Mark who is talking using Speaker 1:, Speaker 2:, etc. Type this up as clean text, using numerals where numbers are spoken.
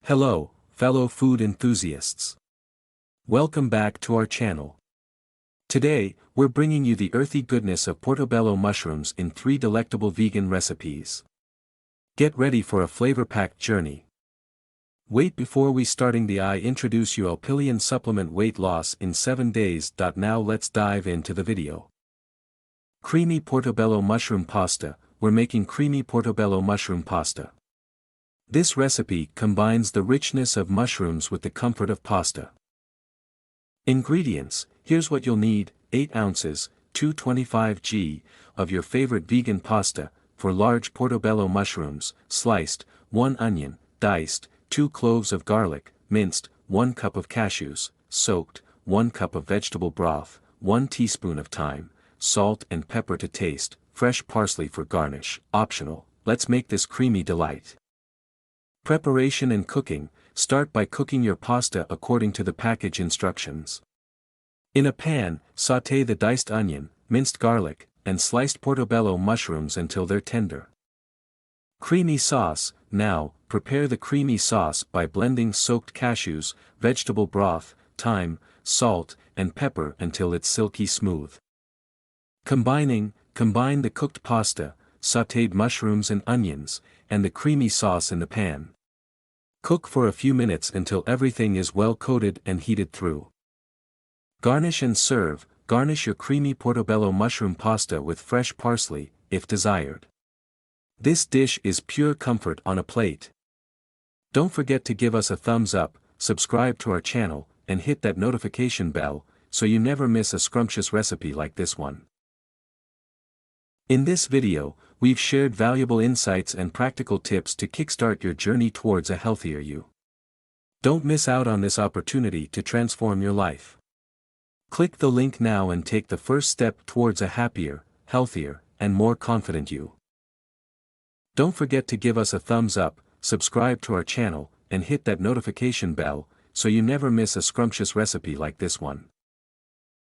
Speaker 1: Hello, fellow food enthusiasts. Welcome back to our channel. Today, we're bringing you the earthy goodness of portobello mushrooms in 3 delectable vegan recipes. Get ready for a flavor-packed journey. Wait, before we starting I introduce you Alpillion supplement weight loss in 7 days. Now let's dive into the video. Creamy Portobello Mushroom Pasta. We're making creamy portobello mushroom pasta. This recipe combines the richness of mushrooms with the comfort of pasta. Ingredients: here's what you'll need: 8 ounces, 225 g, of your favorite vegan pasta, for large portobello mushrooms, sliced, 1 onion, diced, 2 cloves of garlic, minced, 1 cup of cashews, soaked, 1 cup of vegetable broth, 1 teaspoon of thyme, salt and pepper to taste, fresh parsley for garnish, optional. Let's make this creamy delight. Preparation and cooking: start by cooking your pasta according to the package instructions. In a pan, sauté the diced onion, minced garlic, and sliced portobello mushrooms until they're tender. Creamy sauce: now, prepare the creamy sauce by blending soaked cashews, vegetable broth, thyme, salt, and pepper until it's silky smooth. Combine the cooked pasta, sautéed mushrooms and onions, and the creamy sauce in the pan. Cook for a few minutes until everything is well coated and heated through. Garnish and serve: garnish your creamy portobello mushroom pasta with fresh parsley, if desired. This dish is pure comfort on a plate. Don't forget to give us a thumbs up, subscribe to our channel, and hit that notification bell, so you never miss a scrumptious recipe like this one. In this video, we've shared valuable insights and practical tips to kickstart your journey towards a healthier you. Don't miss out on this opportunity to transform your life. Click the link now and take the first step towards a happier, healthier, and more confident you. Don't forget to give us a thumbs up, subscribe to our channel, and hit that notification bell, so you never miss a scrumptious recipe like this one.